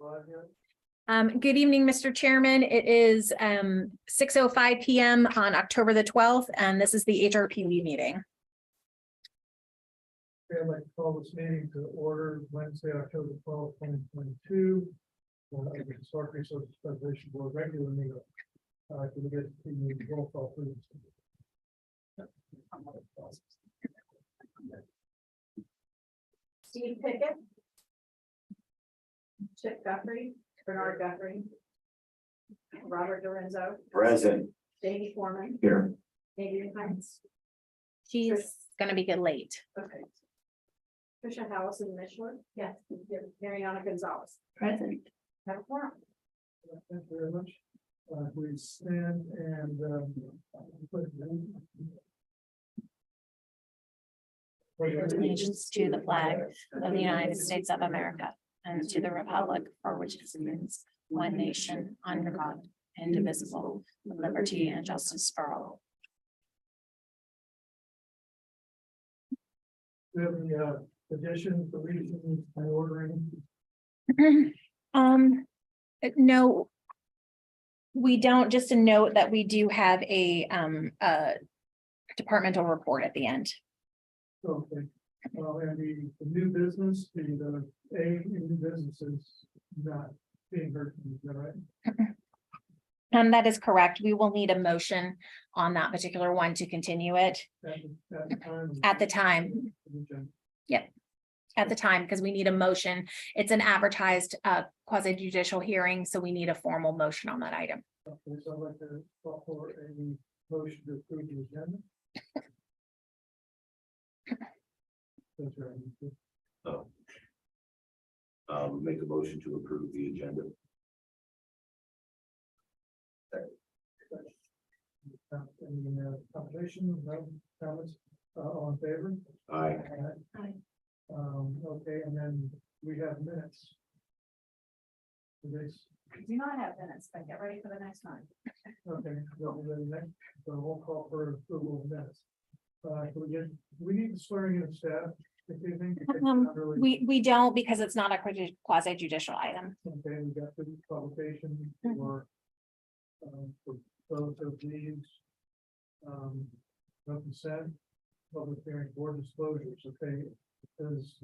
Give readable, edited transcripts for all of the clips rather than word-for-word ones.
Good evening, Mr. Chairman. It is 6:05 p.m. on October the 12th, and this is the Hrpb meeting. I'd like to call this meeting to order Wednesday, October 12th, 2022. The Historic Resources Preservation Board regular meeting. Can we get the roll call, please? Steve Pickett, Chip Guthrie, Bernard Guthrie, Robert Lorenzo, Present. Jamie Foreman, Here. Adrian Hines. She's gonna be late. Okay. Trisha Howison Mishler. Yes. Mariana Gonzalez. Present. Have a forum. Thank you very much. Please stand and Allegiance to the flag of the United States of America and to the republic for which it stands, one nation, under God, indivisible, with liberty and justice for all. we have the additions, deletions, and ordering. No. We don't. Just a note that we do have a departmental report at the end. Okay. And the new business, the new business is not being heard from you, is that right? That is correct. We will need a motion on that particular one to continue it At the time. at the time. At the time, because we need a motion. It's an advertised quasi judicial hearing, so we need a formal motion on that item. Okay, so I'd like to call for a motion to approve the agenda. That's right. Oh. Make a motion to approve the agenda. Any conversation, no comments, all in favor? Aye. Aye. Okay, and then we have minutes. Today's, We do not have minutes, but get ready for the next one. okay, we'll do the next, so we'll call for approval of minutes. We need swearing in of staff, if you think. Not really- We don't, because it's not a quasi judicial item. Okay, we got the publication for both of these. No consent, public hearing, board disclosures, okay, because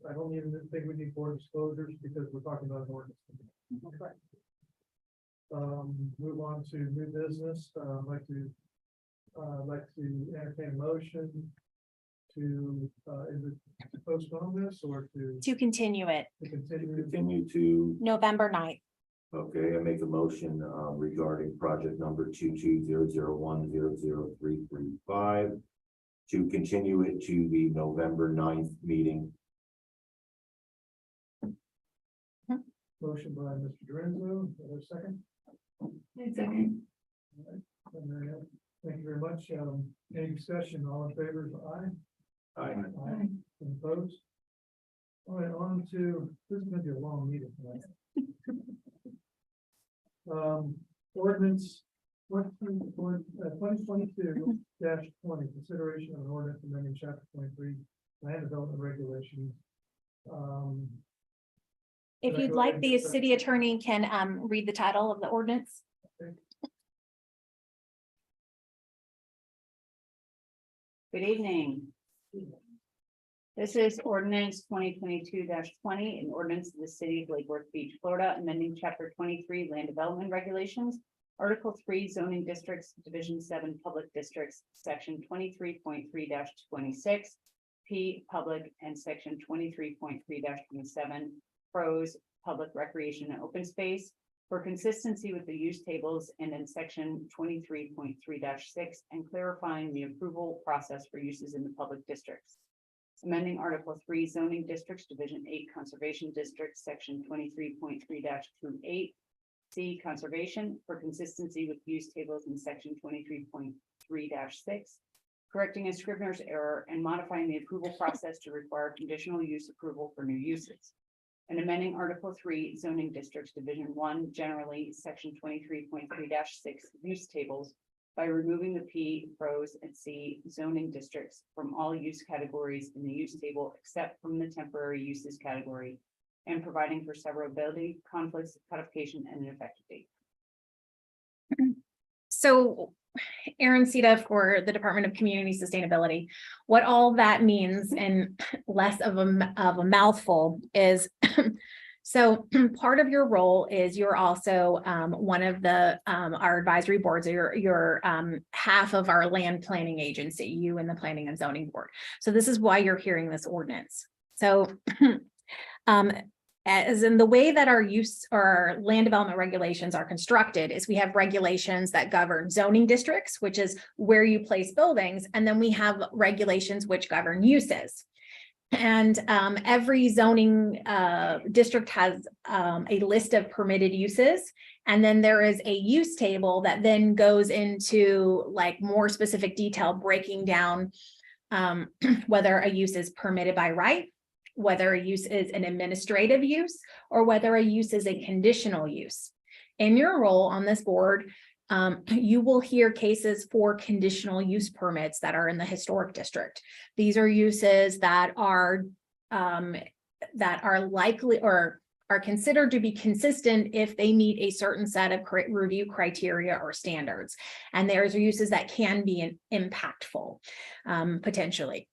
I don't even think we need board disclosures because we're talking about an ordinance. Move on to new business, I'd like to entertain a motion to is it to postpone this or To continue it, to continue? Continue to, November 9th. okay, I make a motion regarding project number 2200100335. To continue it to the November 9th meeting. Motion by Mr. Lorenzo, a second. Second. All right, and, thank you very much. Any discussion, all in favor, aye? Aye. Aye. Any opposed? All right, on to, this is gonna be a long meeting tonight. Ordinance 2022-20, consideration of an ordinance amending chapter 23, land development regulations. If Can I you'd go like, ahead the and- city attorney can read the title of the ordinance. Good evening. This is ordinance 2022-20, an ordinance of the city of Lake Worth Beach, Florida, amending chapter 23 land development regulations, article 3 zoning districts, division 7 public districts, section 23.3-26, P public, and section 23.3-27, pros public recreation and open space, for consistency with the use tables and in section 23.3-6, and clarifying the approval process for uses in the public districts. Amending article 3 zoning districts, division 8 conservation districts, section 23.3-28, C conservation, for consistency with use tables in section 23.3-6, correcting a scrivener's error and modifying the approval process to require conditional use approval for new uses. And amending article 3 zoning districts, division 1 generally, section 23.3-6 use tables, by removing the P, pros, and C zoning districts from all use categories in the use table except from the temporary uses category, and providing for severability, conflicts, codification, and an effective date. So Erin Sita for the Department of Community Sustainability. What all that means in less of a mouthful is so part of your role is you're also one of the our advisory boards, you're half of our land planning agency, you and the Planning and Zoning Board. So this is why you're hearing this ordinance. So as in the way that our use or land development regulations are constructed is we have regulations that govern zoning districts, which is where you place buildings, and then we have regulations which govern uses. And every zoning district has a list of permitted uses. And then there is a use table that then goes into like more specific detail, breaking down whether a use is permitted by right, whether a use is an administrative use, or whether a use is a conditional use. In your role on this board, you will hear cases for conditional use permits that are in the historic district. These are uses that are likely or are considered to be consistent if they meet a certain set of review criteria or standards. And there's uses that can be impactful, potentially.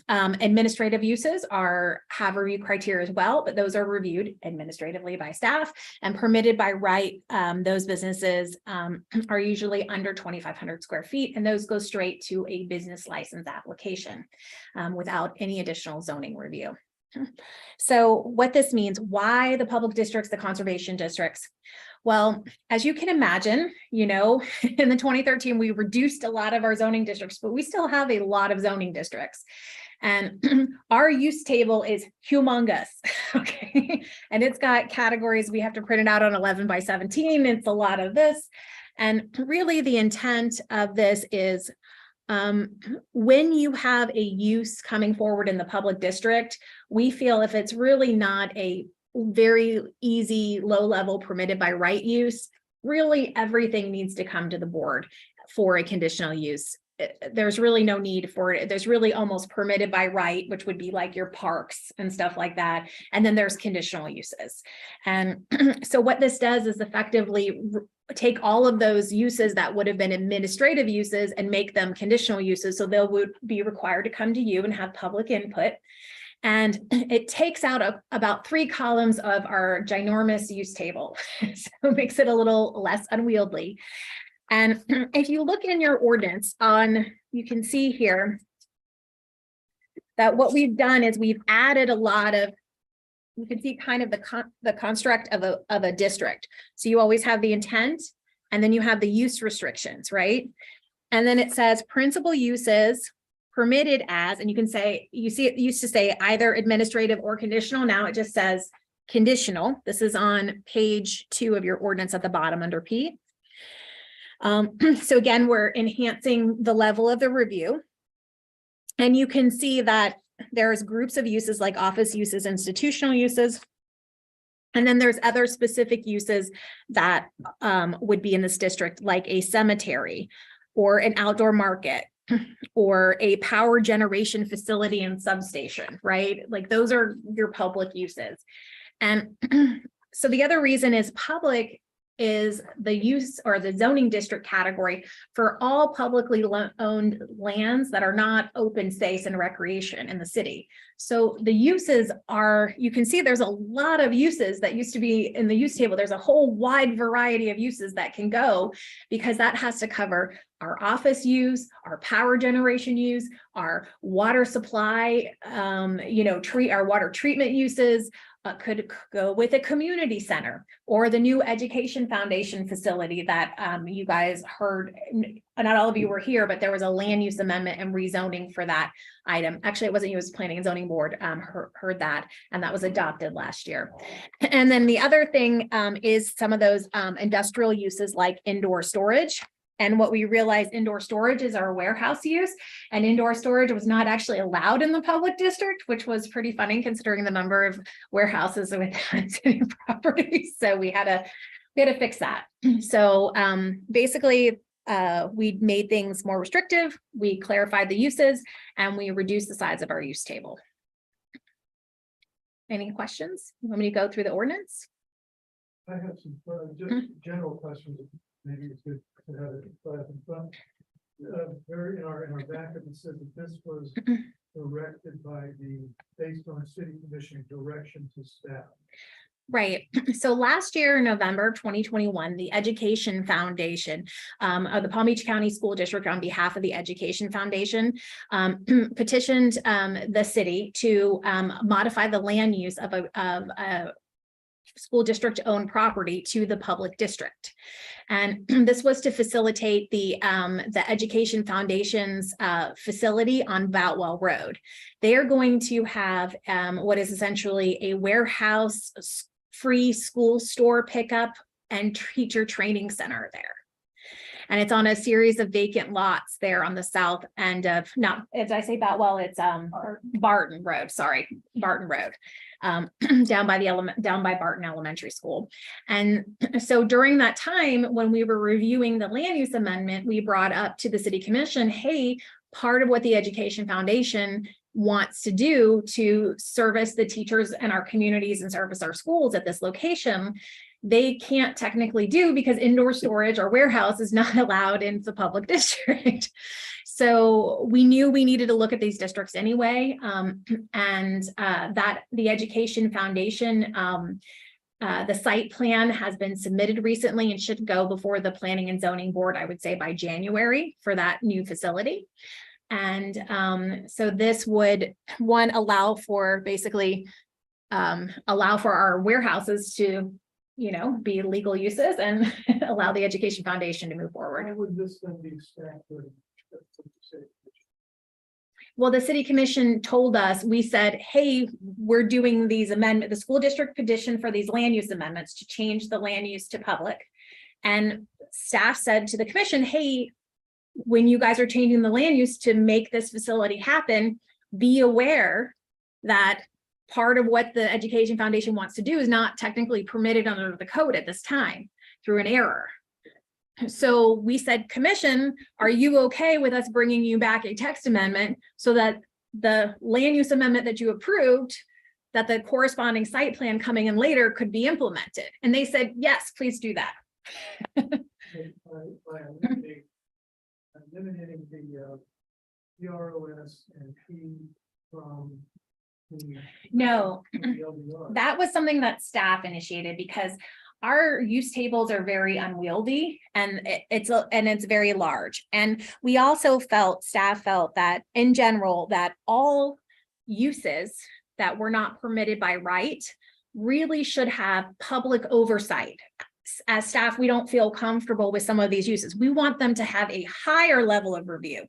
Administrative uses have review criteria as well, but those are reviewed administratively by staff and permitted by right. Those businesses are usually under 2,500 square feet, and those go straight to a business license application without any additional zoning review. So what this means, why the public districts, the conservation districts? Well, as you can imagine, you know, in the 2013, we reduced a lot of our zoning districts, but we still have a lot of zoning districts. And our use table is humongous, okay? And it's got categories, we have to print it out on 11 by 17, it's a lot of this. And really the intent of this is when you have a use coming forward in the public district, we feel if it's really not a very easy, low-level permitted by right use, really everything needs to come to the board for a conditional use. There's really no need for it. There's really almost permitted by right, which would be like your parks and stuff like that. And then there's conditional uses. And so what this does is effectively take all of those uses that would have been administrative uses and make them conditional uses. So they would be required to come to you and have public input. And it takes out about 3 columns of our ginormous use table. So it makes it a little less unwieldy. And if you look in your ordinance you can see here that what we've done is we've added a lot of, you can see kind of the construct of a district. So you always have the intent, and then you have the use restrictions, right? And then it says principal uses permitted as, and you can say, you see it used to say either administrative or conditional. Now it just says conditional. This is on page 2 of your ordinance at the bottom under P. So again, we're enhancing the level of the review. And you can see that there's groups of uses like office uses, institutional uses. And then there's other specific uses that would be in this district, like a cemetery or an outdoor market or a power generation facility and substation, right? Like those are your public uses. And so the other reason is public is the use or the zoning district category for all publicly owned lands that are not open space and recreation in the city. So the uses are, you can see there's a lot of uses that used to be in the use table. There's a whole wide variety of uses that can go, because that has to cover our office use, our power generation use, our water supply, our water treatment uses. Could go with a community center or the new education foundation facility that you guys heard. Not all of you were here, but there was a land use amendment and rezoning for that item. Actually, it wasn't you, it was Planning and Zoning Board heard that, and that was adopted last year. And then the other thing is some of those industrial uses like indoor storage. And what we realized, indoor storage is our warehouse use, and indoor storage was not actually allowed in the public district, which was pretty funny considering the number of warehouses within city property. So we had to fix that. So basically, we made things more restrictive, we clarified the uses, and we reduced the size of our use table. Any questions? You want me to go through the ordinance? I have some, just general questions, maybe it's good to have it in front. Very in our backup, it says that this was directed based on city commission direction to staff. Right. So last year, November 2021, the Education Foundation of the Palm Beach County School District, on behalf of the Education Foundation, petitioned the city to modify the land use of a school district owned property to the public district. And this was to facilitate the Education Foundation's facility on Boutwell Road. They are going to have what is essentially a warehouse, free school store pickup and teacher training center there. And it's on a series of vacant lots there on the south end of, not, as I say Boutwell, it's Barton Road, sorry, Barton Road. Down by Barton Elementary School. And so during that time, when we were reviewing the land use amendment, we brought up to the city commission, hey, part of what the Education Foundation wants to do to service the teachers in our communities and service our schools at this location, they can't technically do because indoor storage or warehouse is not allowed in the public district. So we knew we needed to look at these districts anyway, and that the Education Foundation, the site plan has been submitted recently and should go before the Planning and Zoning Board, I would say by January, for that new facility. And so this would, one, allow for basically allow for our warehouses to, you know, be legal uses and allow the Education Foundation to move forward. Why would this then be staffed with? Well, the city commission told us, we said, hey, we're doing these amendments, the school district petition for these land use amendments to change the land use to public. And staff said to the commission, hey, when you guys are changing the land use to make this facility happen, be aware that part of what the Education Foundation wants to do is not technically permitted under the code at this time through an error. So we said, commission, are you okay with us bringing you back a text amendment so that the land use amendment that you approved, that the corresponding site plan coming in later could be implemented? And they said, yes, please do that. By eliminating the PROS and P from the. No, from the LDR. that was something that staff initiated because our use tables are very unwieldy and it's very large. And we also staff felt that in general, that all uses that were not permitted by right really should have public oversight. As staff, we don't feel comfortable with some of these uses. We want them to have a higher level of review,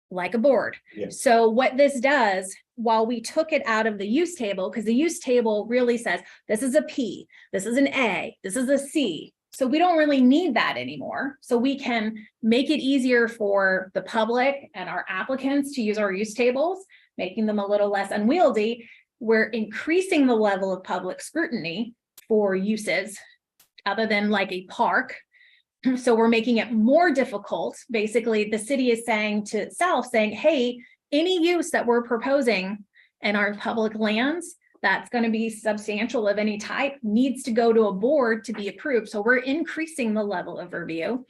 like a board. Yes. So what this does, while we took it out of the use table, because the use table really says, this is a P, this is an A, this is a C. So we don't really need that anymore. So we can make it easier for the public and our applicants to use our use tables, making them a little less unwieldy. We're increasing the level of public scrutiny for uses other than like a park. So we're making it more difficult. Basically, the city is saying to itself, saying, hey, any use that we're proposing in our public lands that's going to be substantial of any type needs to go to a board to be approved. So we're increasing the level of review.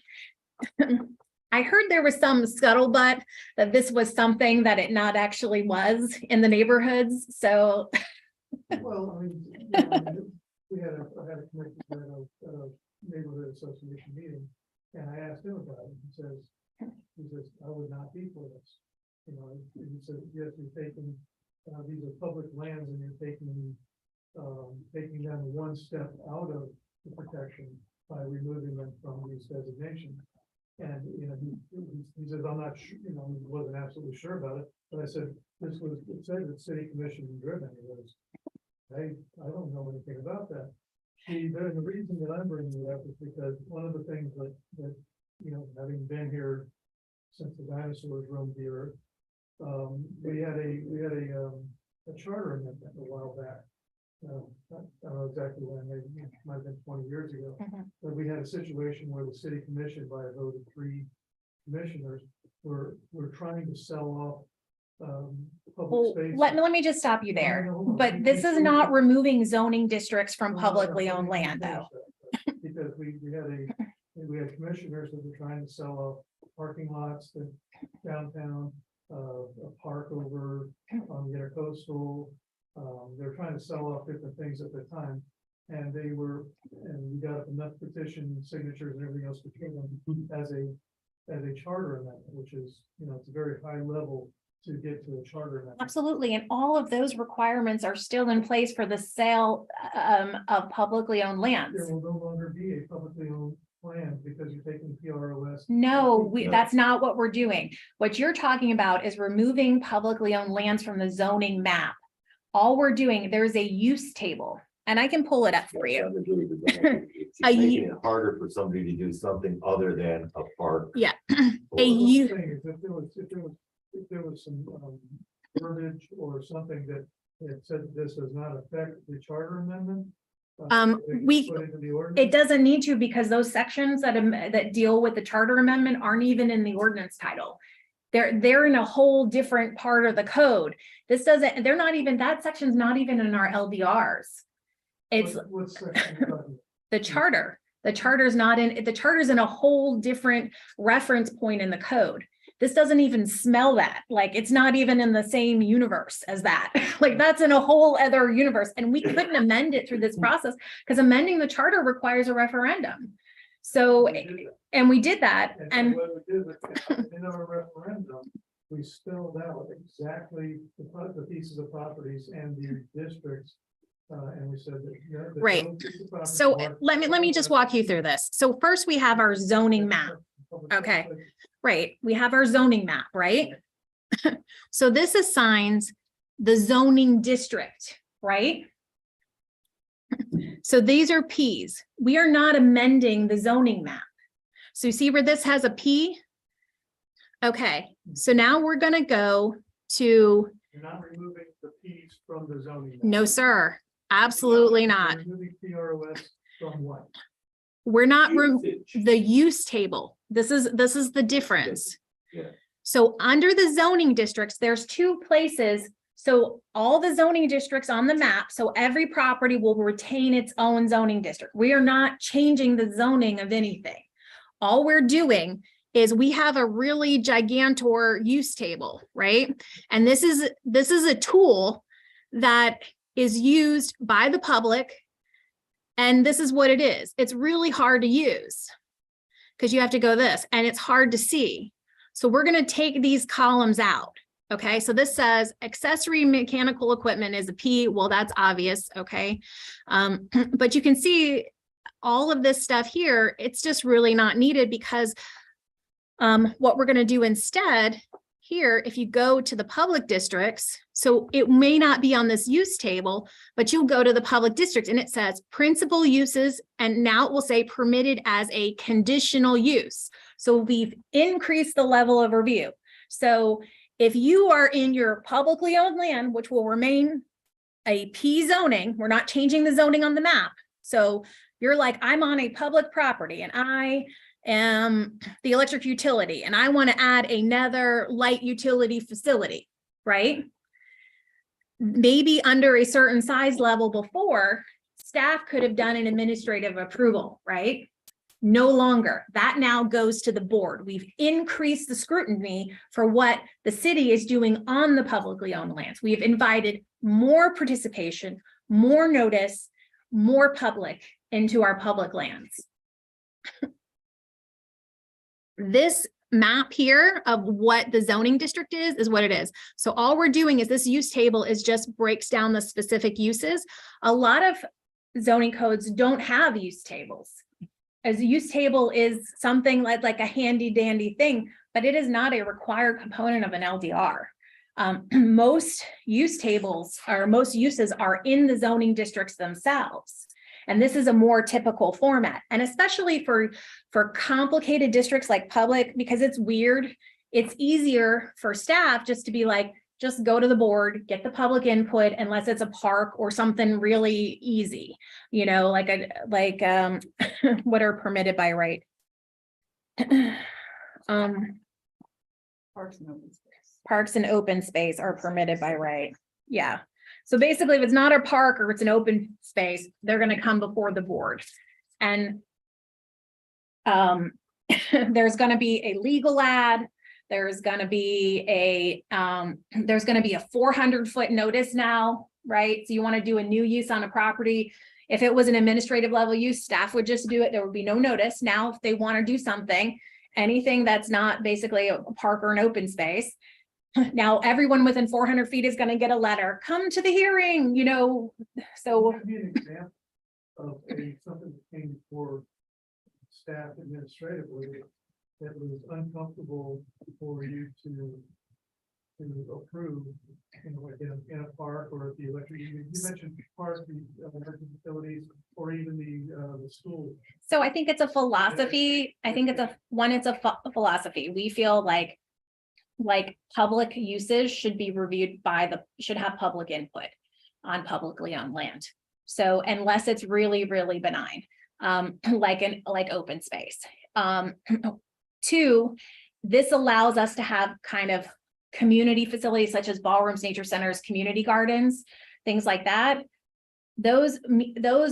I heard there was some scuttlebutt that this was something that it not actually was in the neighborhoods. So Well, I mean, yeah, I mean, I had a committee at a neighborhood association meeting, and I asked him about it. He says, I would not be for this. You know, he said, yes, you're taking, these are public lands and you're taking them one step out of the protection by removing them from these designations. And, you know, he says, I'm not sure, you know, he wasn't absolutely sure about it, but I said, it said that city commission driven. It was, I don't know anything about that. The reason that I'm bringing it up is because one of the things that you know, having been here since the dinosaurs roamed the earth, we had a charter amendment a while back. I don't know exactly when, maybe it might have been 20 years ago, but we had a situation where the city commission, by a vote of 3 commissioners, were trying to sell off public Well, space. let me just stop you there, Hold on. but this is not removing zoning districts from No, publicly no, owned let me land, finish though. that. Because we had commissioners that were trying to sell off parking lots to downtown, a park over on the intercoastal. They're trying to sell off different things at the time. And we got enough petition signatures and everything else between them as a charter amendment, which is, it's a very high level to get to a charter amendment. Absolutely, and all of those requirements are still in place for the sale of publicly owned lands. There will no longer be a publicly owned land because you're taking PROS. No, No. that's not what we're doing. What you're talking about is removing publicly owned lands from the zoning map. All we're doing, there's a use table, and I can pull it up for you. It's A making u- it harder for somebody to do something other than a park. Yeah. or- A u- Thing is, if there was some verbiage or something that said that this does not affect the charter amendment. they could we- put into the ordinance. It doesn't need to, because those sections that deal with the charter amendment aren't even in the ordinance title. They're in a whole different part of the code. They're not even, that section's not even in our LDRs. It's What section are you talking about? the charter. The charter's not in, the charter's in a whole different reference point in the code. This doesn't even smell that, like, it's not even in the same universe as that. Like, that's in a whole other universe, and we couldn't amend it through this process because amending the charter requires a referendum. So, We did that. and we did that, And and what we did was, in our referendum, we spelled out exactly the pieces of properties and the districts. And we said that. that Right. those pieces of property so are- let me just walk you through this. So first we have our zoning map. Okay. Right, we have our zoning map, right? So this assigns the zoning district, right? So these are Ps. We are not amending the zoning map. So you see where this has a P? Okay, so now we're gonna go to, You're not removing the Ps from the zoning. map. no, sir, absolutely You're not. Removing PROS from what? We're not, Usage. the use table. This is the difference. Yeah. So under the zoning districts, there's two places. So all the zoning districts on the map, so every property will retain its own zoning district. We are not changing the zoning of anything. All we're doing is we have a really gigantor use table, right? And this is a tool that is used by the public. And this is what it is. It's really hard to use because you have to go this, and it's hard to see. So we're going to take these columns out. Okay, so this says accessory mechanical equipment is a P. Well, that's obvious. Okay. But you can see all of this stuff here. It's just really not needed because what we're going to do instead here, if you go to the public districts, so it may not be on this use table, but you'll go to the public district and it says principal uses, and now it will say permitted as a conditional use. So we've increased the level of review. So if you are in your publicly owned land, which will remain a P zoning, we're not changing the zoning on the map. So you're like, I'm on a public property and I am the electric utility and I want to add another light utility facility, right? Maybe under a certain size level before, staff could have done an administrative approval, right? No longer. That now goes to the board. We've increased the scrutiny for what the city is doing on the publicly owned lands. We have invited more participation, more notice, more public into our public lands. This map here of what the zoning district is what it is. So all we're doing is this use table is just breaks down the specific uses. A lot of zoning codes don't have use tables. As a use table is something like a handy dandy thing, but it is not a required component of an LDR. Most use tables or most uses are in the zoning districts themselves. And this is a more typical format. And especially for complicated districts like public, because it's weird, it's easier for staff just to be like, just go to the board, get the public input, unless it's a park or something really easy, you know, like what are permitted by right. Parks and open space. Parks and open space are permitted by right. Yeah. So basically, if it's not a park or it's an open space, they're gonna come before the board. And there's gonna be a legal ad, there's gonna be a 400-foot notice now, right? So you want to do a new use on a property. If it was an administrative level use, staff would just do it. There would be no notice. Now, if they want to do something, anything that's not basically a park or an open space. Now, everyone within 400 feet is going to get a letter, come to the hearing, you know, so. Give me an example of something that came before staff administratively that was uncomfortable for you to approve, you know, like in a park or at the electric, you mentioned park, the electric utilities, or even the school. So I think it's a philosophy. I think it's a philosophy. We feel like public uses should be reviewed by should have public input on publicly owned land. So unless it's really, really benign, like open space. Two, this allows us to have kind of community facilities such as ballrooms, nature centers, community gardens, things like that. Those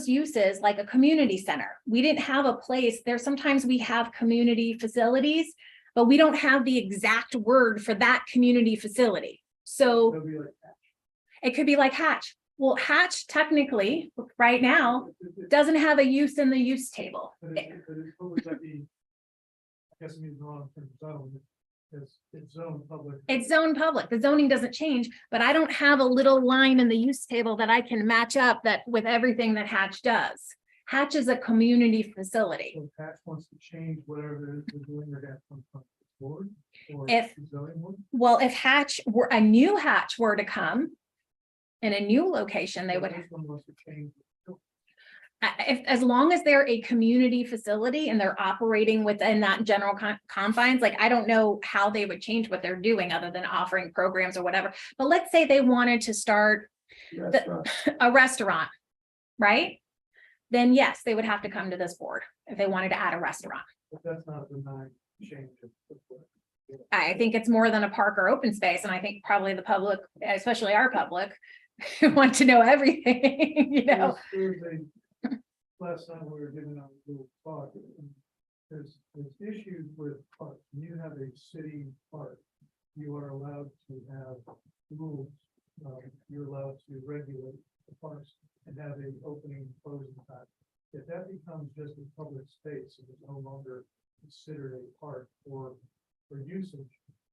uses, like a community center, we didn't have a place there. Sometimes we have community facilities, but we don't have the exact word for that community facility. So It'll be like that. it could be like Hatch. Well, Hatch technically, right now, doesn't have a use in the use table. But what would that be? I guess it means wrong for zone. It's zone public. It's zone public. The zoning doesn't change, but I don't have a little line in the use table that I can match up that with everything that Hatch does. Hatch is a community facility. So Patch wants to change whatever they're doing, they're gonna come from the board or If- the zoning board. Well, if a new Hatch were to come in a new location, they would, This one wants to change. as long as they're a community facility and they're operating within that general confines, like, I don't know how they would change what they're doing other than offering programs or whatever. But let's say they wanted to start Restaurant. a restaurant, right? Then yes, they would have to come to this board if they wanted to add a restaurant. But that's not a benign change. I think it's more than a park or open space, and I think probably the public, especially our public, want to know everything, you know? Last time we were giving out a little talk, and there's issues with parks. When you have a city park, you are allowed to have rules. You're allowed to regulate the parks and have an opening and closing time. If that becomes just a public space and it's no longer considered a park for usage,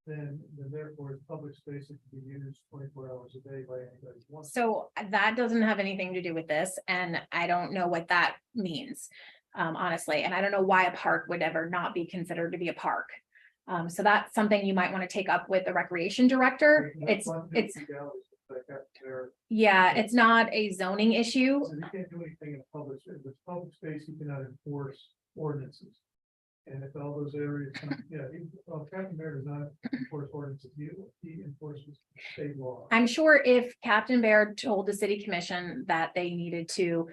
then therefore it's public space that can be used 24 hours a day by anybody who wants. So that doesn't have anything to do with this, and I don't know what that means, honestly, and I don't know why a park would ever not be considered to be a park. So that's something you might want to take up with the recreation director. Yeah, it's not a zoning issue. So you can't do anything in a public space. If it's public space, you cannot enforce ordinances. And if all those areas, Captain Bear does not enforce ordinances, he enforces state law. I'm sure if Captain Baird told the city commission that they needed to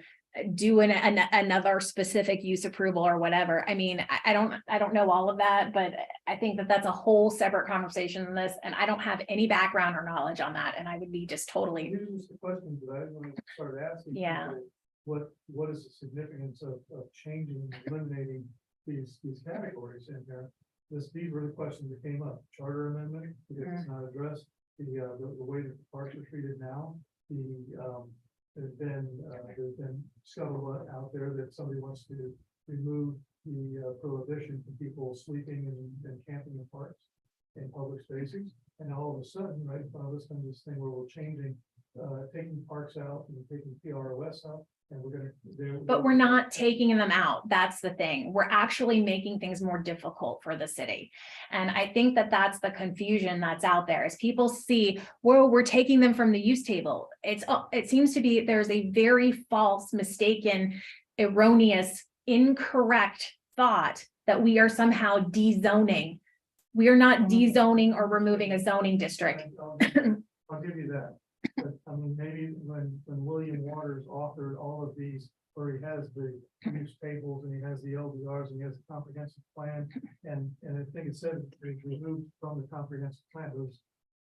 do another specific use approval or whatever, I mean, I don't know all of that, but I think that that's a whole separate conversation in this, and I don't have any background or knowledge on that, and I would be just totally. These are the questions that I want to start asking. Yeah. people, What is the significance of changing, eliminating these categories in there? These were the questions that came up. Charter amendment, because it's not addressed, the way that the parks are treated now, there's been scuttlebutt out there that somebody wants to remove the prohibition from people sleeping and camping in parks and public spaces. And all of a sudden, right, this comes this thing where we're changing, taking parks out and taking PROS out. And But we're not taking them out. That's the thing. We're actually making things more difficult for the city. And I think that that's the confusion that's out there as people see, well, we're taking them from the use table. It seems to be there's a very false, mistaken, erroneous, incorrect thought that we are somehow dezoning. We are not dezoning or removing a zoning district. I'll give you that. But, I mean, maybe when William Waters authored all of these, where he has the use tables and he has the LDRs and he has a comprehensive plan, and I think it said it's removed from the comprehensive plan.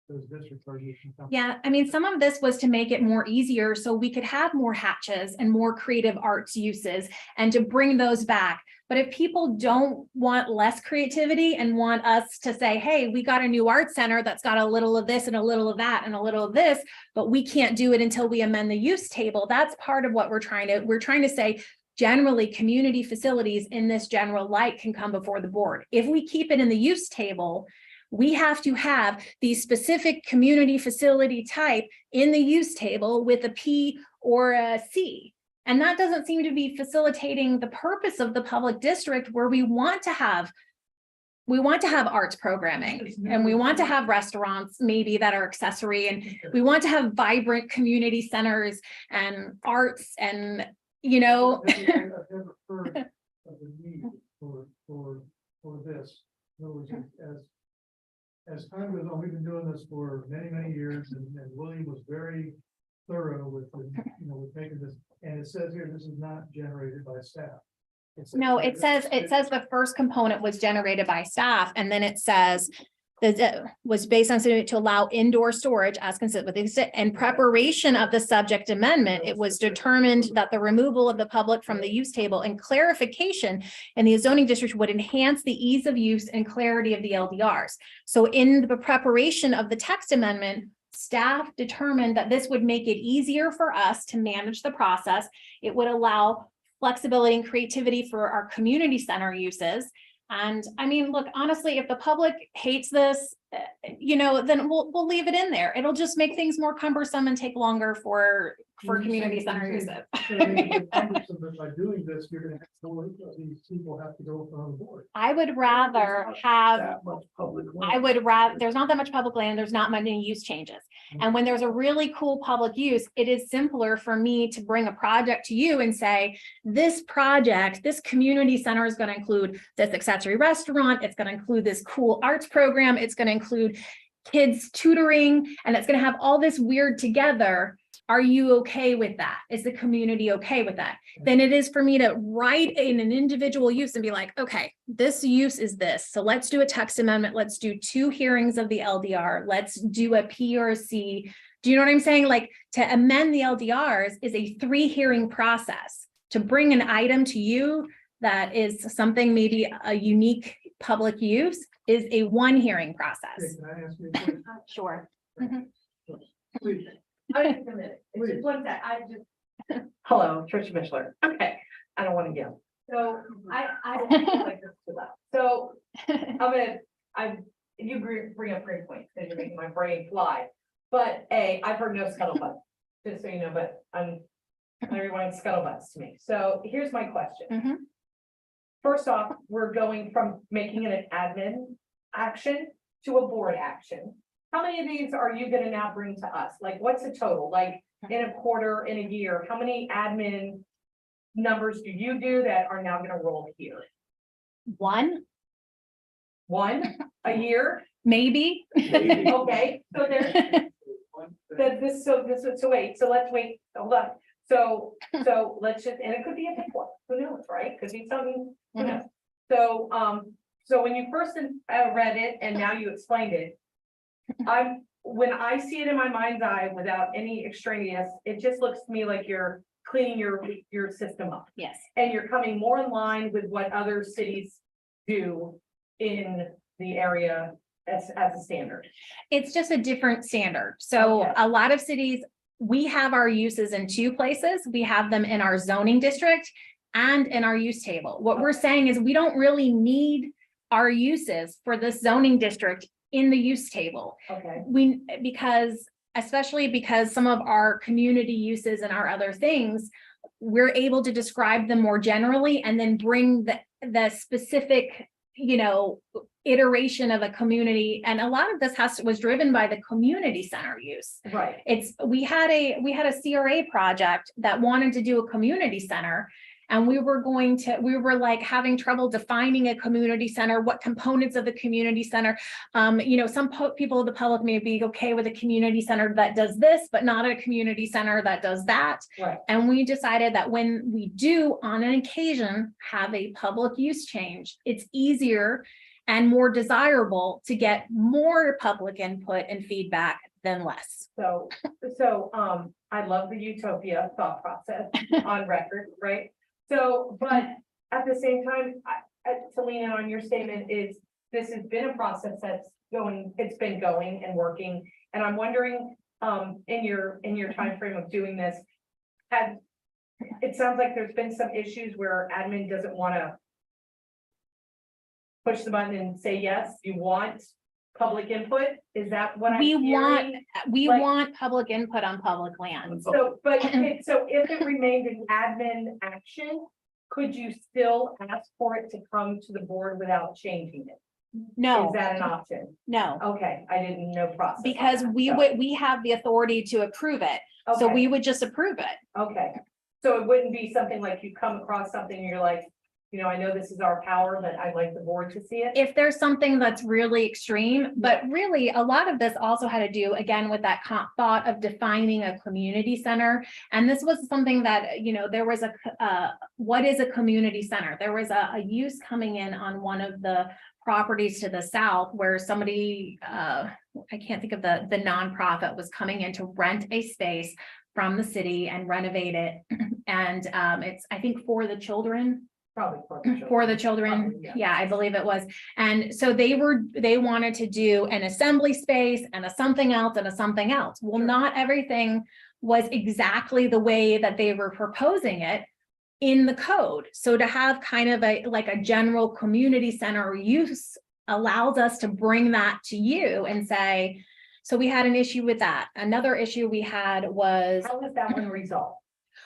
those districts are using. Yeah, I mean, some of this was to make it more easier so we could have more hatches and more creative arts uses and to bring those back. But if people don't want less creativity and want us to say, hey, we got a new art center that's got a little of this and a little of that and a little of this, but we can't do it until we amend the use table. That's part of what we're trying to say. Generally, community facilities in this general light can come before the board. If we keep it in the use table, we have to have the specific community facility type in the use table with a P or a C. And that doesn't seem to be facilitating the purpose of the public district where we want to have arts programming and we want to have restaurants maybe that are accessory, and we want to have vibrant community centers and arts and, you know. I've never heard of the need for this. In other words, as time goes on, we've been doing this for many, many years, and William was very thorough with with making this, and it says here, this is not generated by staff. No, it says the first component was generated by staff, and then it says that it was based on to allow indoor storage as consistent with in preparation of the subject amendment. It was determined that the removal of the public from the use table and clarification in the zoning district would enhance the ease of use and clarity of the LDRs. So in the preparation of the text amendment, staff determined that this would make it easier for us to manage the process. It would allow flexibility and creativity for our community center uses. And I mean, look, honestly, if the public hates this, then we'll leave it in there. It'll just make things more cumbersome and take longer for community center uses. By doing this, you're gonna have more of these people have to go from the board. I would rather have, That much public. there's not that much public land, there's not many use changes. And when there's a really cool public use, it is simpler for me to bring a project to you and say, this project, this community center is going to include this accessory restaurant, it's going to include this cool arts program, it's going to include kids tutoring, and it's going to have all this weird together. Are you okay with that? Is the community okay with that? Then it is for me to write in an individual use and be like, okay, this use is this. So let's do a text amendment. Let's do 2 hearings of the LDR. Let's do a P or a C. Do you know what I'm saying? Like, to amend the LDRs is a 3 hearing process. To bring an item to you that is something, maybe a unique public use, is a 1 hearing Okay, process. can I ask you a question? Sure. Please. I just a minute. It's Please. just one sec. I just, Hello, Tricia Mishler. Okay, I don't want to yell. so I don't feel like this too loud. So you bring up great points because you're making my brain fly. But I've heard no scuttlebutt, just so you know, but everyone's scuttlebutts to me. So here's my question. Mhm. First off, we're going from making it an admin action to a board action. How many of these are you gonna now bring to us? Like, what's the total? Like, in a quarter, in a year, how many admin numbers do you do that are now gonna roll here? 1, 1 a year? maybe. Maybe. Okay, so there's let's wait, hold on. So let's just, and it could be a big one, who knows, right? Could be something, who knows? So when you first read it and now you explained it, when I see it in my mind's eye without any extraneous, it just looks to me like you're cleaning your system up. Yes. And you're coming more in line with what other cities do in the area as a standard. It's just a different standard. So Okay. a lot of cities, we have our uses in 2 places. We have them in our zoning district and in our use table. What we're saying is we don't really need our uses for this zoning district in the use table. Okay. Especially because some of our community uses and our other things, we're able to describe them more generally and then bring the specific, iteration of a community. And a lot of this was driven by the community center use. Right. We had a CRA project that wanted to do a community center. And we were like having trouble defining a community center, what components of the community center. Some people of the public may be okay with a community center that does this, but not a community center that does that. Right. And we decided that when we do on an occasion have a public use change, it's easier and more desirable to get more public input and feedback than less. So, I love the utopia thought process on record, right? So, but at the same time, to lean in on your statement is, this has been a process that's it's been going and working. And I'm wondering, in your timeframe of doing this, it sounds like there's been some issues where admin doesn't want to push the button and say, yes, you want public input? Is that what I'm We hearing? want Like- public input on public land. So, so if it remained an admin action, could you still ask for it to come to the board without changing it? No, Is that an option? no, Okay, I didn't know process. on because that, we so- would, we have the authority to approve it. So Okay, we would just approve it. okay. So it wouldn't be something like you come across something and you're like, I know this is our power, but I'd like the board to see it. If there's something that's really extreme, but really a lot of this also had to do again with that thought of defining a community center. And this was something that, there was what is a community center? There was a use coming in on one of the properties to the south where somebody, I can't think of the nonprofit, was coming in to rent a space from the city and renovate it. And it's, I think, for the children. Probably For the children, Probably, yeah. yeah, I believe it was. And so they wanted to do an assembly space and a something else and a something else. Well, Sure. not everything was exactly the way that they were proposing it in the code. So to have kind of a general community center use allows us to bring that to you and say, so we had an issue with that. Another issue we had was, How is that one resolved?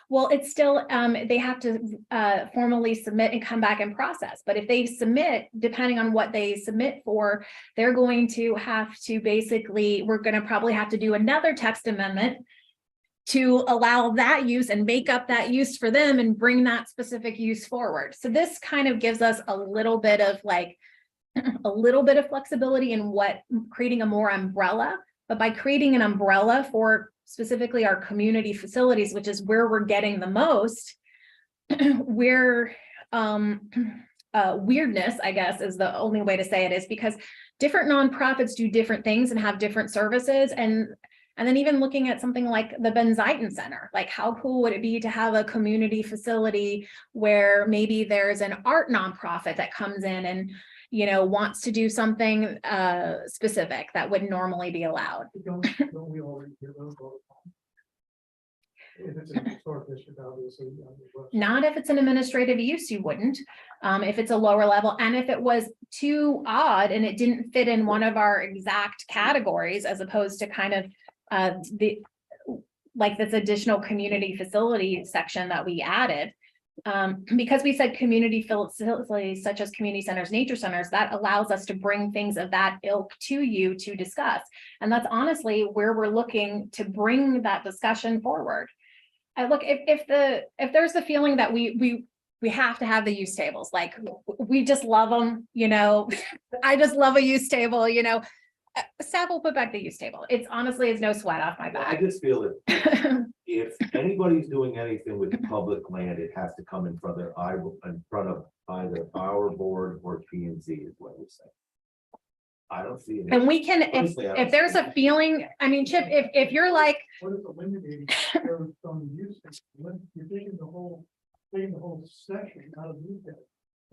well, it's still, they have to formally submit and come back and process. But if they submit, depending on what they submit for, they're going to have to basically, we're going to probably have to do another text amendment to allow that use and make up that use for them and bring that specific use forward. So this kind of gives us a little bit of flexibility in creating a more umbrella. But by creating an umbrella for specifically our community facilities, which is where we're getting the most, weirdness, I guess, is the only way to say it, is because different nonprofits do different things and have different services. And then even looking at something like the Benziton Center, like how cool would it be to have a community facility where maybe there's an art nonprofit that comes in and wants to do something specific that would normally be allowed. Don't we already hear those all the time? If it's a historic district, obviously. Not if it's an administrative use, you wouldn't. If it's a lower level, and if it was too odd and it didn't fit in one of our exact categories, as opposed to kind of this additional community facility section that we added. Because we said community facilities such as community centers, nature centers, that allows us to bring things of that ilk to you to discuss. And that's honestly where we're looking to bring that discussion forward. And look, if there's the feeling that we have to have the use tables, like we just love them, I just love a use table, staff will put back the use table. It's honestly, it's no sweat off my I back. just feel that if anybody's doing anything with public land, it has to come in front of either our board or P and Z is what we're saying. I don't see it. And we can, Honestly, I don't if there's see a it. feeling, I mean, Chip, if you're like, What is eliminating from the use? You're taking the whole section out of the use.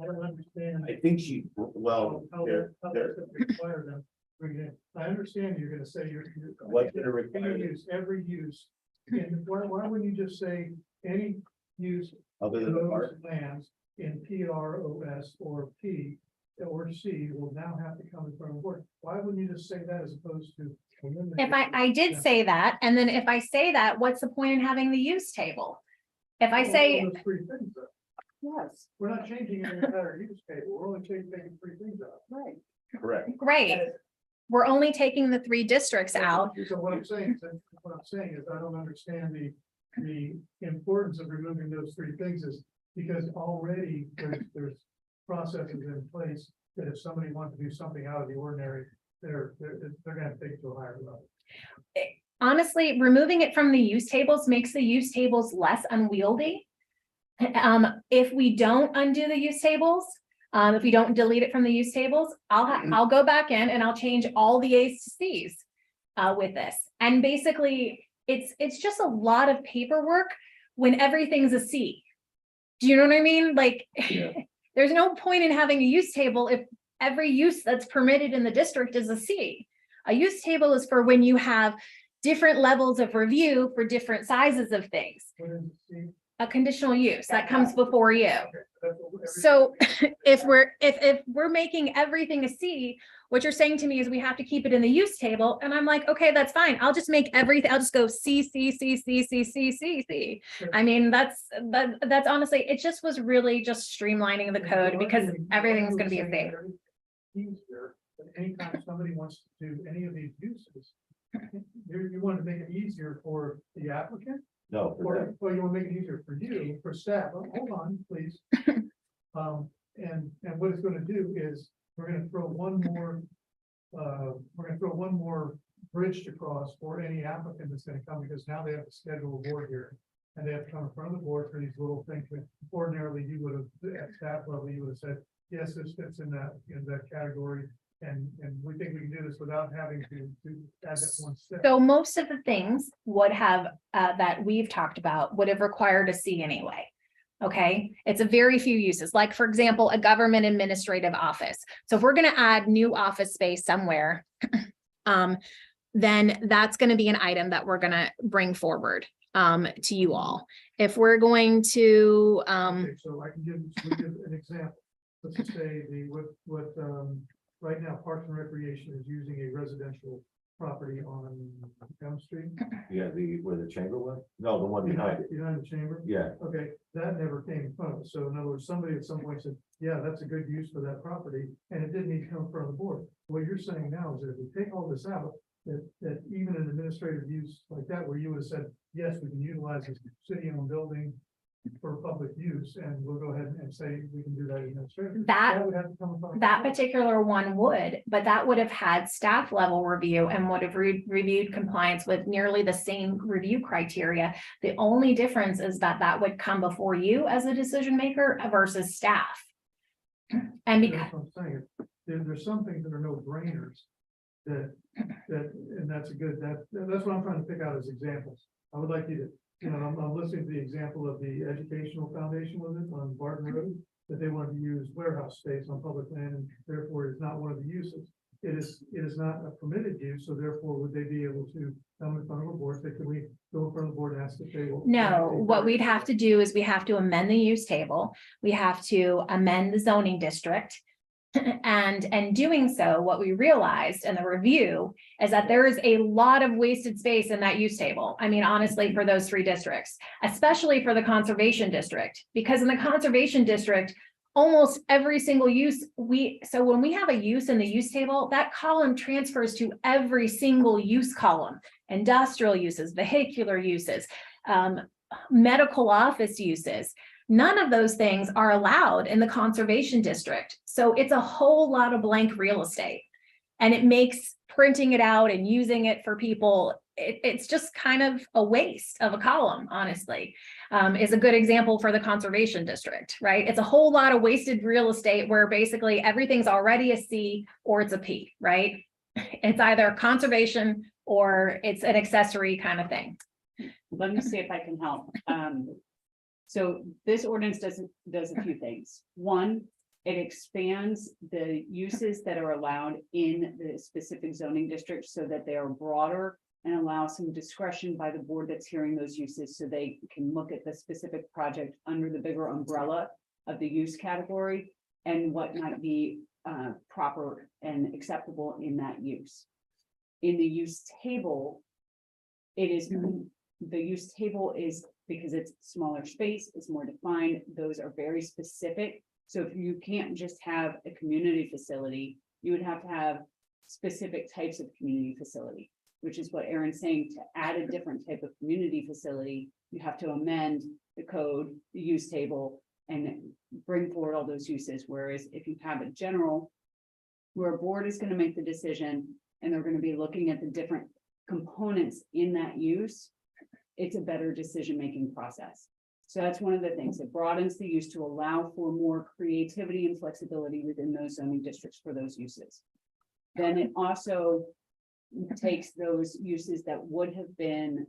I don't understand. I think How that's gonna require them to bring it in. I understand you're gonna say you're. What's gonna require it? Every use, and why wouldn't you just say any use Other of than the those park. lands in PROS or P or C will now have to come in front of the board? Why wouldn't you just say that as opposed to? if I did say that, and then if I say that, what's the point in having the use table? If I say, Those three things, though. Yes, We're not changing any entire use table, we're only taking three things out. right. Correct. great, we're only taking the 3 districts out. So what I'm saying is I don't understand the importance of removing those three things is because already there's processes in place that if somebody wants to do something out of the ordinary, they're gonna take it to a higher level. Honestly, removing it from the use tables makes the use tables less unwieldy. If we don't undo the use tables, If we don't delete it from the use tables, I'll go back in and I'll change all the A's to C's with this. And basically, it's just a lot of paperwork when everything's a C. Do you know what I mean? Like, there's no point in having a use table if every use that's permitted in the district is a C. A use table is for when you have different levels of review for different sizes of things. What is it, see? A conditional use that comes before you. Okay, that's what every- So if we're making everything a C, what you're saying to me is we have to keep it in the use table. And I'm like, okay, that's fine. I'll just make everything, I'll just go C, C, C, C, C, C, C, C. I mean, that's honestly, it just was really just streamlining the code because everything's gonna be a C. Easier, but anytime somebody wants to do any of these uses, you want to make it easier for the applicant, No, for or, them. well, you want to make it easier for you, for staff. Oh, hold on, please. And what it's gonna do is, we're gonna throw one more bridge to cross for any applicant that's gonna come, because now they have to schedule a board hearing. And they have to come in front of the board for these little things that ordinarily you would have, at staff level, you would have said, yes, this fits in that category. And we think we can do this without having to add that one step. So most of the things would have, that we've talked about would have required a C anyway. Okay, it's a very few uses, like for example, a government administrative office. So if we're gonna add new office space somewhere, then that's gonna be an item that we're gonna bring forward to you all. If we're going to, Okay, so I can give an example. Let's just say right now Parks and Recreation is using a residential property on Elm Street. Yeah, where the chamber was? No, the one behind it. Behind the chamber. Yeah, Okay, that never came in front of us. So in other words, somebody at some point said, yeah, that's a good use for that property, and it didn't need to come in front of the board. What you're saying now is that if we take all this out, that even an administrative use like that, where you would have said, yes, we can utilize this city-owned building for public use, and we'll go ahead and say we can do that administratively. That would have to come in front of the that board. particular one would, but that would have had staff level review and would have reviewed compliance with nearly the same review criteria. The only difference is that that would come before you as a decision maker versus staff. And because, That's what I'm saying. There's some things that are no brainers and that's that's what I'm trying to pick out as examples. I would like you to, I'm listening to the example of the educational foundation with it on Barton Road, that they wanted to use warehouse space on public land, and therefore it's not one of the uses. It is not a permitted use, so therefore would they be able to come in front of a board, say, can we go in front of the board and ask if they will? no, what we'd have to do is we have to amend the use table. We have to amend the zoning district. And doing so, what we realized in the review is that there is a lot of wasted space in that use table. I mean, honestly, for those three districts, especially for the conservation district, because in the conservation district, almost every single use so when we have a use in the use table, that column transfers to every single use column, industrial uses, vehicular uses, medical office uses. None of those things are allowed in the conservation district. So it's a whole lot of blank real estate. And it makes printing it out and using it for people, it's just kind of a waste of a column, honestly, is a good example for the conservation district, right? It's a whole lot of wasted real estate where basically everything's already a C or it's a P, right? It's either conservation or it's an accessory kind of thing. Let me see if I can help. So this ordinance does a few things. One, it expands the uses that are allowed in the specific zoning district so that they are broader and allow some discretion by the board that's hearing those uses, so they can look at the specific project under the bigger umbrella of the use category and what might be proper and acceptable in that use. In the use table, the use table is, because it's smaller space, it's more defined, those are very specific. So if you can't just have a community facility, you would have to have specific types of community facility, which is what Aaron's saying. To add a different type of community facility, you have to amend the code, the use table, and bring forward all those uses. Whereas if you have a general, where a board is going to make the decision and they're going to be looking at the different components in that use, it's a better decision-making process. So that's one of the things. It broadens the use to allow for more creativity and flexibility within those zoning districts for those uses. Then it also takes those uses that would have been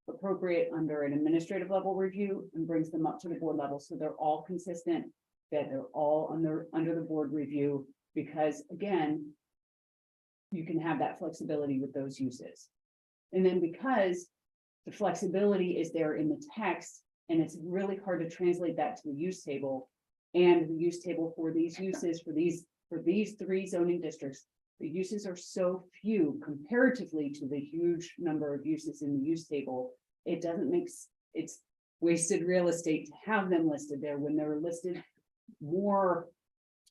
appropriate under an administrative level review and brings them up to the board level. So they're all consistent, that they're all under the board review, because again, you can have that flexibility with those uses. And then because the flexibility is there in the text, and it's really hard to translate that to the use table. And the use table for these uses, for these three zoning districts, the uses are so few comparatively to the huge number of uses in the use table. It doesn't make, it's wasted real estate to have them listed there when they're listed more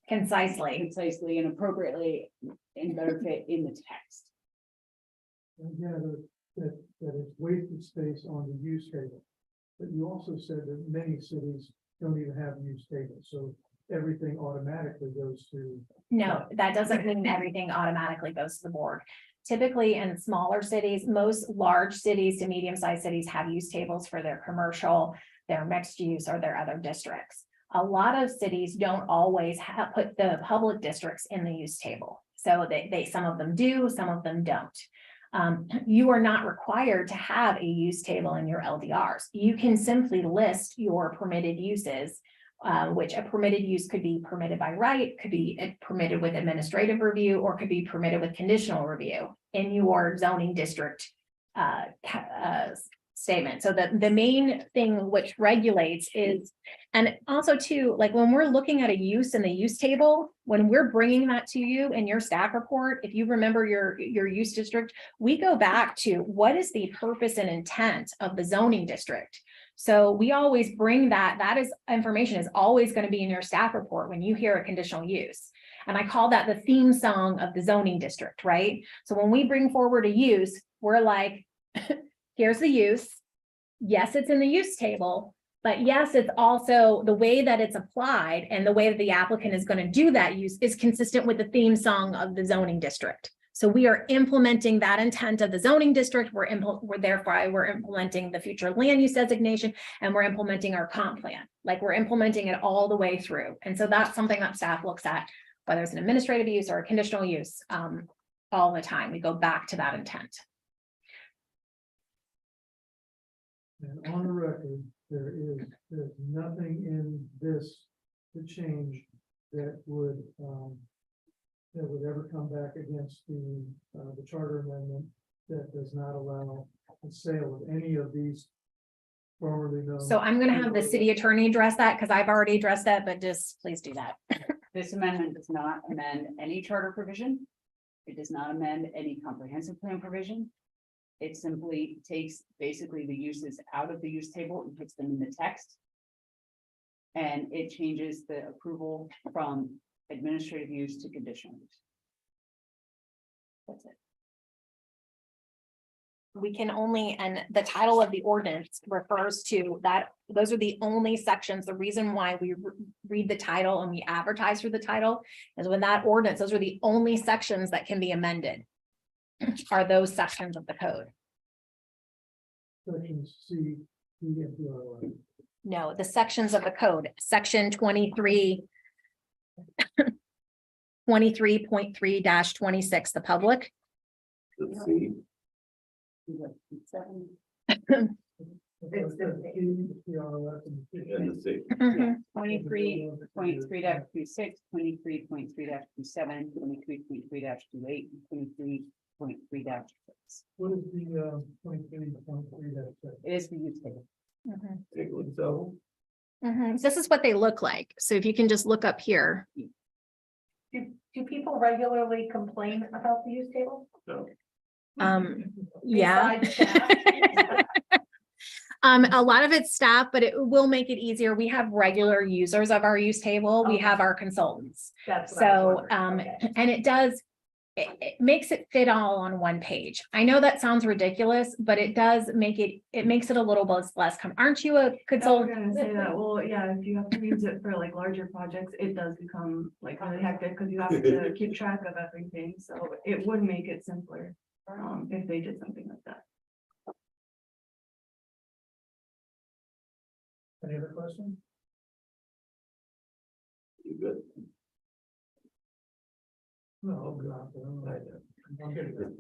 Concisely. and appropriately and better fit in the text. Again, that it's wasted space on the use table. But you also said that many cities don't even have use tables, so everything automatically goes to. No, that doesn't mean everything automatically goes to the board. Typically in smaller cities, most large cities to medium-sized cities have use tables for their commercial, their mixed use, or their other districts. A lot of cities don't always put the public districts in the use table. So some of them do, some of them don't. You are not required to have a use table in your LDRs. You can simply list your permitted uses, which a permitted use could be permitted by right, could be permitted with administrative review, or could be permitted with conditional review in your zoning district statement. So the main thing which regulates is, and also too, like when we're looking at a use in the use table, when we're bringing that to you in your staff report, if you remember your use district, we go back to what is the purpose and intent of the zoning district. So we always bring that is information is always going to be in your staff report when you hear a conditional use. And I call that the theme song of the zoning district, right? So when we bring forward a use, we're like, here's the use. Yes, it's in the use table, but yes, it's also the way that it's applied and the way that the applicant is going to do that use is consistent with the theme song of the zoning district. So we are implementing that intent of the zoning district. We're implementing the future land use designation, and we're implementing our comp plan. Like we're implementing it all the way through. And so that's something that staff looks at, whether it's an administrative use or a conditional use, all the time. We go back to that intent. And on the record, there's nothing in this to change that would ever come back against the charter amendment that does not allow the sale of any of these formerly known. So I'm going to have the city attorney address that because I've already addressed that, but just please do that. This amendment does not amend any charter provision. It does not amend any comprehensive plan provision. It simply takes basically the uses out of the use table and puts them in the text. And it changes the approval from administrative use to conditional use. That's it. We can only, and the title of the ordinance refers to that. Those are the only sections. The reason why we read the title and we advertise for the title is when that ordinance, those are the only sections that can be amended. Are those sections of the code? Section C, D, and PRO. No, the sections of the code, section 23. 23.3-26, the public. Let's see. It's the D, PRO, and the And the C. 23.3-26, 23.3-27, 23.3-28, 23.3-6. What is the 23.3 that says? It is the use table. Take a look, so. This is what they look like. So if you can just look up here. Do people regularly complain about the use table? No. Yeah. Besides staff? A lot of it's staff, but it will make it easier. We have regular users of our use table. We Okay. have our consultants. That's what I was So, wondering. Okay. and it makes it fit all on one page. I know that sounds ridiculous, but it does make it makes it a little bit less. Aren't you a I was consultant? gonna say that, well, yeah, if you have to use it for like larger projects, it does become like really hectic because you have to keep track of everything, so it would make it simpler. If they did something like that. Any other questions? You good? No, I'm getting there.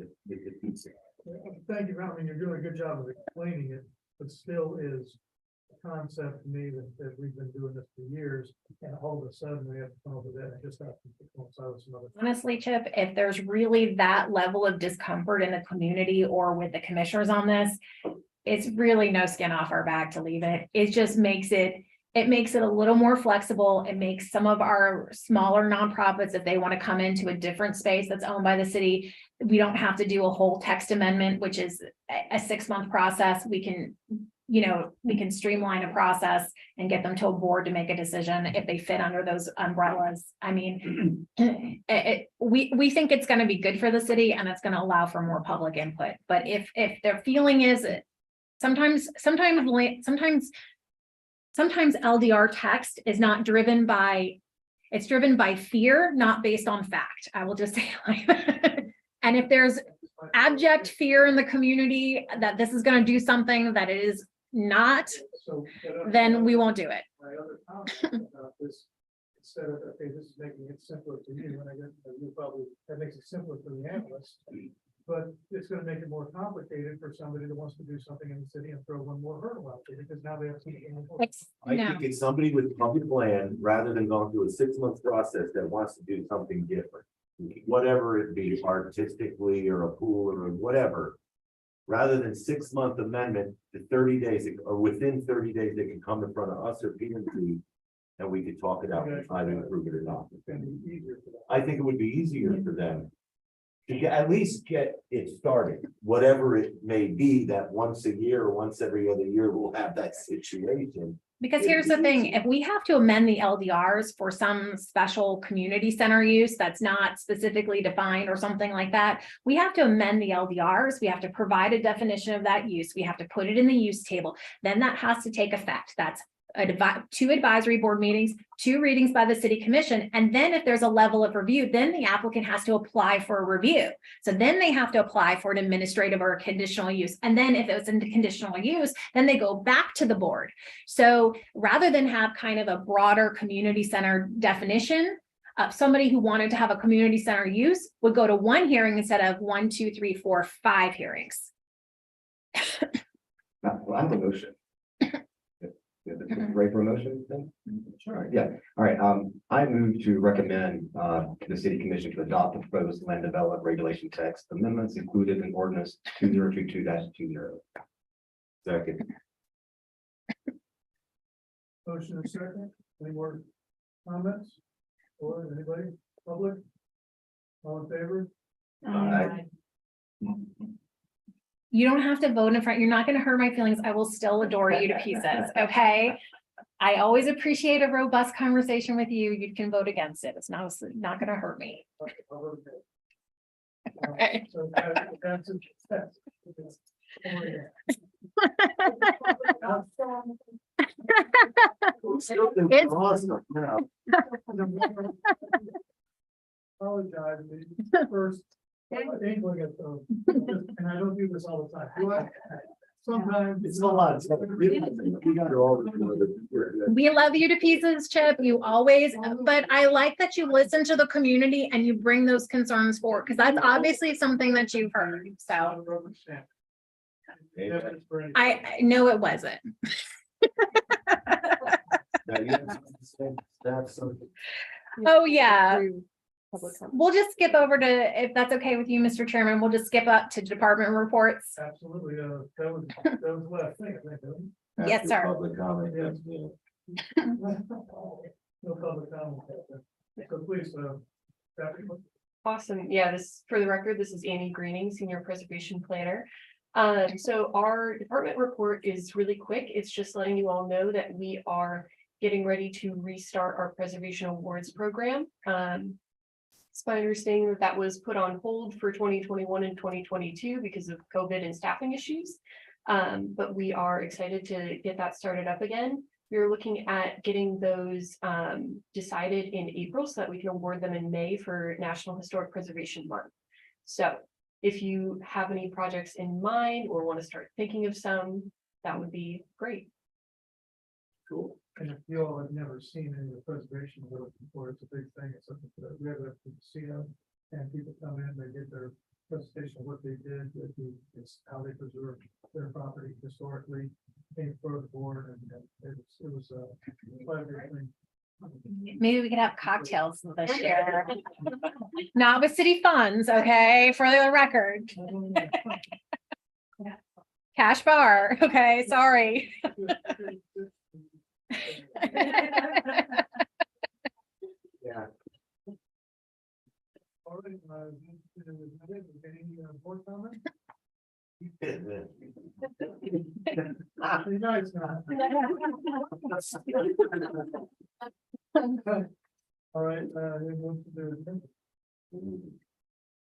Thank you, I mean, you're doing a good job of explaining it, but still is a concept to me that we've been doing this for years, and all of a sudden we have to come up with that, I just have to coincide with some other. Honestly, Chip, if there's really that level of discomfort in the community or with the commissioners on this, it's really no skin off our back to leave it. It just makes it a little more flexible. It makes some of our smaller nonprofits, if they want to come into a different space that's owned by the city, we don't have to do a whole text amendment, which is a 6-month process. We can, we can streamline a process and get them to a board to make a decision if they fit under those umbrellas. I mean, we think it's going to be good for the city and it's going to allow for more public input. But if their feeling is sometimes LDR text is not driven by, it's driven by fear, not based on fact. I will just say like that. And if there's abject fear in the community that this is going to do something that it is not, So, then we won't do it. My other comment about this, instead of, okay, this is making it simpler for you, and I guess you probably, that makes it simpler for the analysts. But it's gonna make it more complicated for somebody that wants to do something in the city and throw one more hurdle out there, because now they have to. I No. think it's somebody with public land, rather than going through a 6-month process that wants to do something different. Whatever it be, artistically or a pool or whatever. Rather than 6-month amendment to 30 days, or within 30 days, they can come in front of us or P&Z. And we could talk it out, and either approve it or not. It's gonna be easier for them. I think it would be easier for them. To at least get it started, whatever it may be, that once a year or once every other year, we'll have that situation. Because here's the thing, if we have to amend the LDRs for some special community center use that's not specifically defined or something like that, we have to amend the LDRs. We have to provide a definition of that use. We have to put it in the use table. Then that has to take effect. That's 2 advisory board meetings, 2 readings by the city commission. And then if there's a level of review, then the applicant has to apply for a review. So then they have to apply for an administrative or a conditional use. And then if it's in conditional use, then they go back to the board. So rather than have kind of a broader community center definition, somebody who wanted to have a community center use would go to 1 hearing instead of 1, 2, 3, 4, 5 hearings. Well, I have a motion. Ready for a motion then? Sure. Yeah, all right, I move to recommend to the city commission to adopt the proposed land development regulation text amendments included in ordinance 2022-20. Second. Motion and second, any more comments? Or anybody, public? All in favor? Aye. You don't have to vote in front. You're not going to hurt my feelings. I will still adore you to pieces. Okay. I always appreciate a robust conversation with you. You can vote against it. It's not going to hurt me. Okay. So that's It's- Awesome, yeah. Apologize, first. Inkling at the, and I don't do this all the time. Do I? Sometimes. It's a lot of stuff. We got it all. We love you to pieces, Chip. You always, but I like that you listen to the community and you bring those concerns forward because that's obviously something that you've heard. So I know it wasn't. Oh, yeah. We'll just skip over to, if that's okay with you, Mr. Chairman, we'll just skip up to department reports. Absolutely, that was the last thing, I think. Yes, sir. Public comment. No public comment. So please, Stephanie. Awesome. Yeah, this, for the record, this is Annie Greening, Senior Preservation Planner. So our department report is really quick. It's just letting you all know that we are getting ready to restart our preservation awards program. It's my understanding that was put on hold for 2021 and 2022 because of COVID and staffing issues. But we are excited to get that started up again. We're looking at getting those decided in April so that we can award them in May for National Historic Preservation Month. So if you have any projects in mind or want to start thinking of some, that would be great. Cool. And if you all have never seen any of the preservation work before, it's a big thing, it's something that we have a casino. And people come in, they get their presentation of what they did, it's how they preserved their property historically. Came for the board and it was quite a good thing. Maybe we could have cocktails this year. Not with city funds, okay, for the record. Cash bar, okay, sorry. Yeah. All right, any board comment? No, it's not. All right, then move to the.